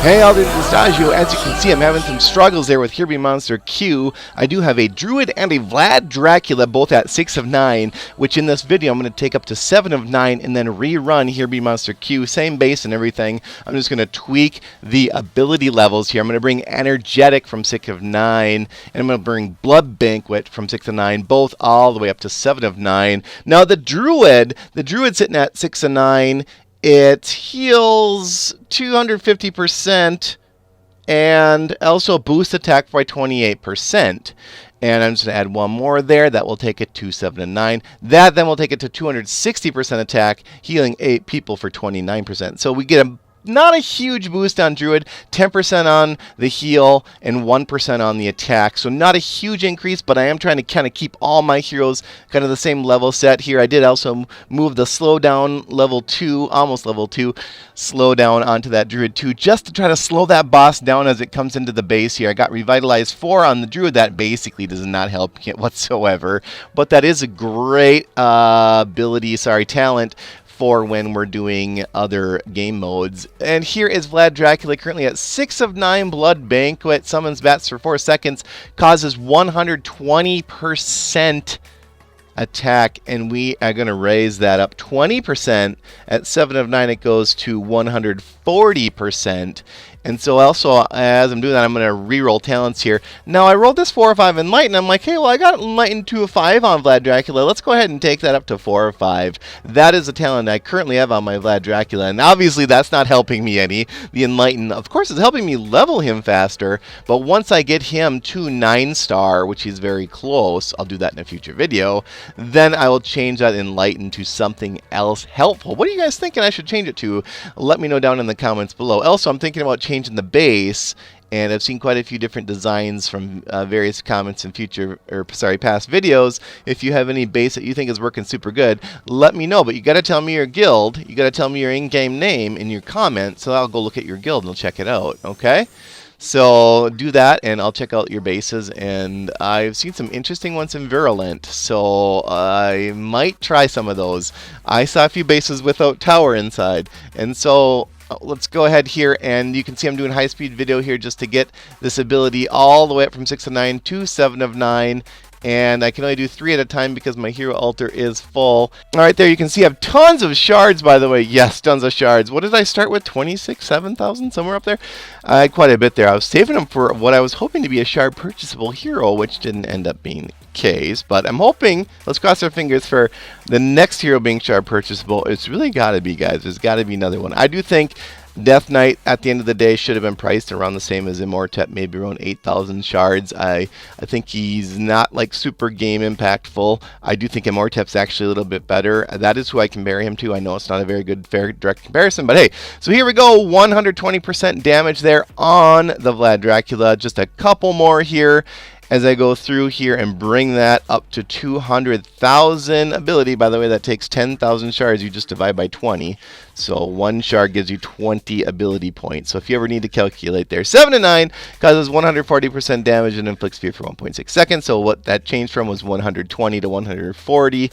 Hey, all, this is Distaggio. As you can see, I'm having some struggles there with Here Be Monster Q. I do have a Druid and a Vlad Dracula, both at 6 of 9, which in this video I'm going to take up to 7 of 9 and then rerun Here Be Monster Q. Same base and everything. I'm just going to tweak the ability levels here. I'm going to bring Energetic from 6 of 9, and I'm going to bring Blood Banquet from 6 of 9, both all the way up to 7 of 9. Now the Druid sitting at 6 of 9, it heals 250% and also boosts attack by 28%. And I'm just going to add one more there. That will take it to 7 and 9. That then will take it to 260% attack, healing 8 people for 29%. So we get not a huge boost on Druid, 10% on the heal and 1% on the attack. So not a huge increase, but I am trying to kind of keep all my heroes kind of the same level set here. I did also move the slowdown level 2, almost level 2, slowdown onto that Druid 2, just to try to slow that boss down as it comes into the base here. I got Revitalize 4 on the Druid. That basically does not help it whatsoever, but that is a great talent for when we're doing other game modes. And here is Vlad Dracula, currently at 6 of 9 Blood Banquet, summons bats for 4 seconds, causes 120% attack, and we are going to raise that up 20%. At 7 of 9 it goes to 140%. And so also, as I'm doing that, I'm going to reroll talents here. Now, I rolled this 4 or 5 Enlighten. I'm like, hey, well, I got Enlighten 2 of 5 on Vlad Dracula. Let's go ahead and take that up to 4 or 5. That is a talent I currently have on my Vlad Dracula. And obviously, that's not helping me any. The Enlighten, of course, is helping me level him faster. But once I get him to 9-star, which is very close, I'll do that in a future video, then I will change that Enlighten to something else helpful. What are you guys thinking I should change it to? Let me know down in the comments below. Also, I'm thinking about changing the base, and I've seen quite a few different designs from various comments in past videos. If you have any base that you think is working super good, let me know. But you got to tell me your guild. You got to tell me your in-game name in your comment, so I'll go look at your guild and I'll check it out. Okay? So do that, and I'll check out your bases. And I've seen some interesting ones in Virulent, so I might try some of those. I saw a few bases without tower inside, and so let's go ahead here, and you can see I'm doing high-speed video here just to get this ability all the way up from 6 of 9 to 7 of 9. And I can only do 3 at a time because my hero altar is full. All right, there you can see I have tons of shards, by the way. Yes, tons of shards. What did I start with? 26, 7,000, somewhere up there? I had quite a bit there. I was saving them for what I was hoping to be a shard purchasable hero, which didn't end up being the case. But I'm hoping, let's cross our fingers for the next hero being shard purchasable. It's really got to be, guys. There's got to be another one. I do think Death Knight, at the end of the day, should have been priced around the same as Immortep, maybe around 8,000 shards. I think he's not like super game impactful. I do think Immortep's actually a little bit better. That is who I compare him to. I know it's not a very good, fair, direct comparison, but hey. So here we go, 120% damage there on the Vlad Dracula. Just a couple more here as I go through here and bring that up to 200,000 ability. By the way, that takes 10,000 shards. You just divide by 20. So 1 shard gives you 20 ability points. So if you ever need to calculate there, 7 of 9 causes 140% damage and inflicts fear for 1.6 seconds. So what that changed from was 120 to 140.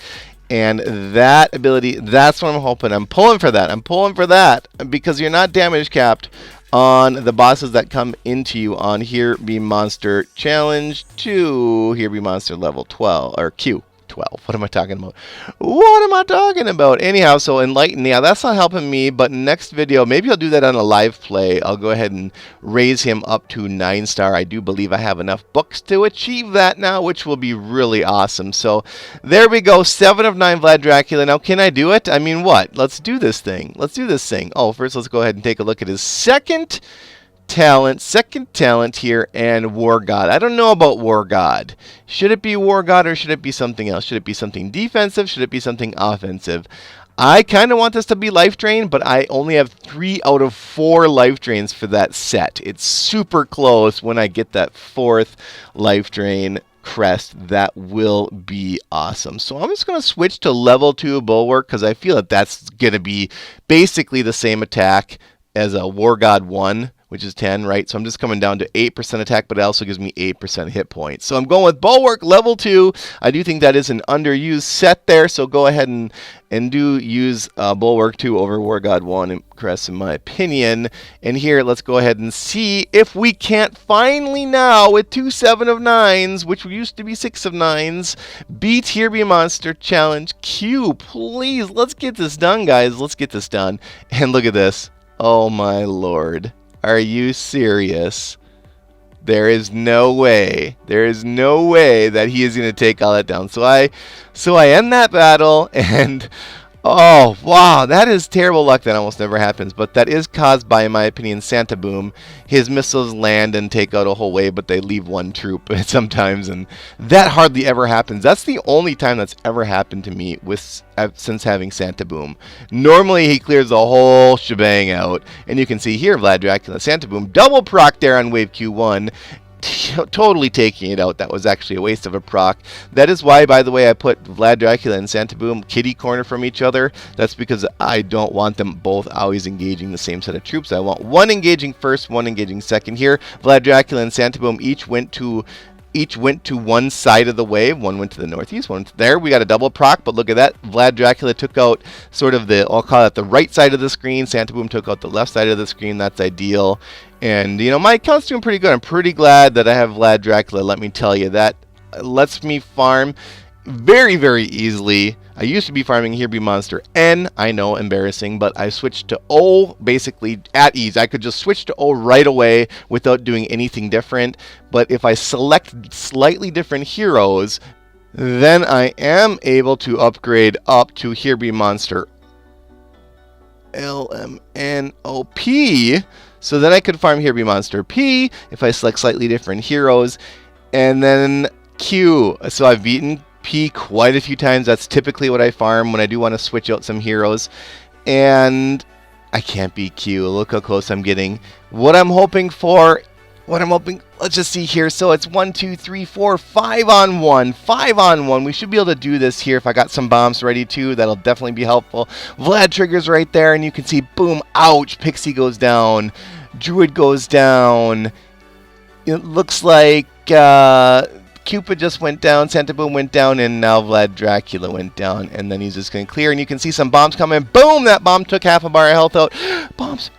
And that ability, that's what I'm hoping. I'm pulling for that. I'm pulling for that because you're not damage capped on the bosses that come into you on Here Be Monster Challenge 2, Here Be Monster level 12, or Q12. What am I talking about? What am I talking about? Anyhow, so Enlighten, yeah, that's not helping me, but next video, maybe I'll do that on a live play. I'll go ahead and raise him up to 9-star. I do believe I have enough books to achieve that now, which will be really awesome. So there we go, 7 of 9 Vlad Dracula. Now, can I do it? I mean, what? Let's do this thing. Let's do this thing. Oh, first let's go ahead and take a look at his second talent here, and War God. I don't know about War God. Should it be War God or should it be something else? Should it be something defensive? Should it be something offensive? I kind of want this to be life drain, but I only have 3 out of 4 life drains for that set. It's super close. When I get that 4th life drain crest, that will be awesome. So I'm just going to switch to level 2 Bulwark because I feel that that's going to be basically the same attack as a War God 1, which is 10, right? So I'm just coming down to 8% attack, but it also gives me 8% hit points. So I'm going with Bulwark level 2. I do think that is an underused set there, so go ahead and do use Bulwark 2 over War God 1 and Crests in my opinion. And here, let's go ahead and see if we can't finally now, with 2 7 of 9s, which used to be 6 of 9s, beat Here Be Monster Challenge Q. Please, let's get this done, guys. Let's get this done. And look at this. Oh my lord. Are you serious? There is no way. There is no way that he is going to take all that down. So I end that battle, and oh wow, that is terrible luck. That almost never happens, but that is caused by, in my opinion, Santa Boom. His missiles land and take out a whole wave, but they leave one troop sometimes, and that hardly ever happens. That's the only time that's ever happened to me since having Santa Boom. Normally he clears the whole shebang out, and you can see here Vlad Dracula, Santa Boom, double proc there on wave Q1. Totally taking it out. That was actually a waste of a proc. That is why, by the way, I put Vlad Dracula and Santa Boom kitty corner from each other. That's because I don't want them both always engaging the same set of troops. I want one engaging first, one engaging second. Here, Vlad Dracula and Santa Boom each went to one side of the wave. One went to the northeast, one went to there. We got a double proc, but look at that. Vlad Dracula took out sort of I'll call it the right side of the screen. Santa Boom took out the left side of the screen. That's ideal. And, you know, my account's doing pretty good. I'm pretty glad that I have Vlad Dracula. Let me tell you, that lets me farm very, very easily. I used to be farming Here Be Monster N. I know, embarrassing, but I switched to O basically at ease. I could just switch to O right away without doing anything different. But if I select slightly different heroes, then I am able to upgrade up to Here Be Monster LMNOP. So then I could farm Here Be Monster P if I select slightly different heroes. And then Q. So I've beaten P quite a few times. That's typically what I farm when I do want to switch out some heroes. And I can't beat Q. Look how close I'm getting. Let's just see here. So it's 1, 2, 3, 4, 5 on 1. 5 on 1. We should be able to do this here. If I got some bombs ready too, that'll definitely be helpful. Vlad triggers right there, and you can see, boom, ouch, Pixie goes down. Druid goes down. It looks like Cupid just went down, Santa Boom went down, and now Vlad Dracula went down. And then he's just going to clear, and you can see some bombs coming. Boom! That bomb took half a bar of health out. Bombs!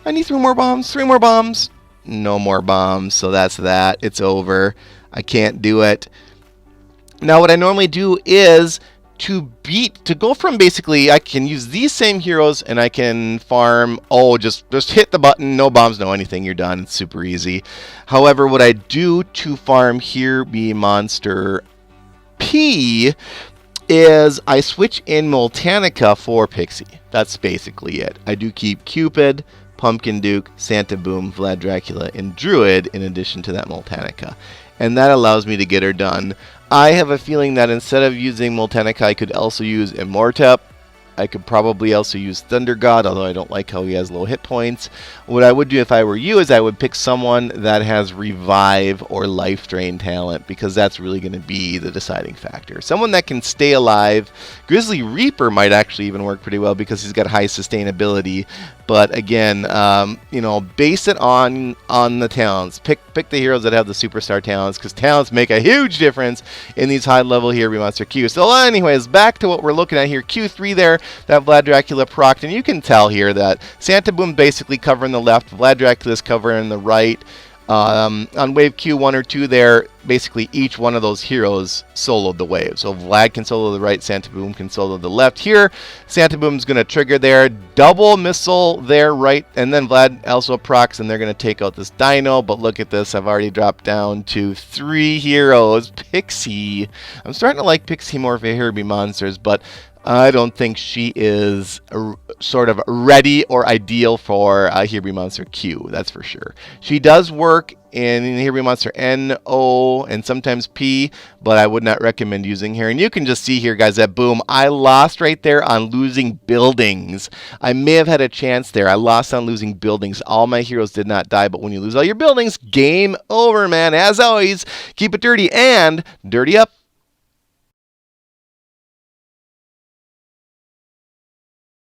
I need 3 more bombs. 3 more bombs. No more bombs, so that's that. It's over. I can't do it. Now what I normally do is to go from basically, I can use these same heroes and I can farm, just hit the button, no bombs, no anything, you're done. It's super easy. However, what I do to farm Here Be Monster P is I switch in Multanica for Pixie. That's basically it. I do keep Cupid, Pumpkin Duke, Santa Boom, Vlad Dracula, and Druid in addition to that Multanica. And that allows me to get her done. I have a feeling that instead of using Multanica, I could also use Immortep. I could probably also use Thunder God, although I don't like how he has low hit points. What I would do if I were you is I would pick someone that has Revive or Life Drain talent, because that's really going to be the deciding factor. Someone that can stay alive. Grizzly Reaper might actually even work pretty well because he's got high sustainability. But again, base it on the talents. Pick the heroes that have the superstar talents, because talents make a huge difference in these high-level Here Be Monster Q. So anyways, back to what we're looking at here. Q3 there, that Vlad Dracula procced, and you can tell here that Santa Boom basically covering the left, Vlad Dracula is covering the right. On wave Q1 or 2 there, basically each one of those heroes soloed the wave. So Vlad can solo the right, Santa Boom can solo the left. Here, Santa Boom's going to trigger there, double missile there, right, and then Vlad also procs, and they're going to take out this dino. But look at this, I've already dropped down to 3 heroes. Pixie. I'm starting to like Pixie more for Here Be Monsters, but I don't think she is sort of ready or ideal for Here Be Monster Q, that's for sure. She does work in Here Be Monster N, O, and sometimes P, but I would not recommend using her. And you can just see here, guys, that boom, I lost right there on losing buildings. I may have had a chance there. I lost on losing buildings. All my heroes did not die, but when you lose all your buildings, game over, man. As always, keep it dirty and dirty up.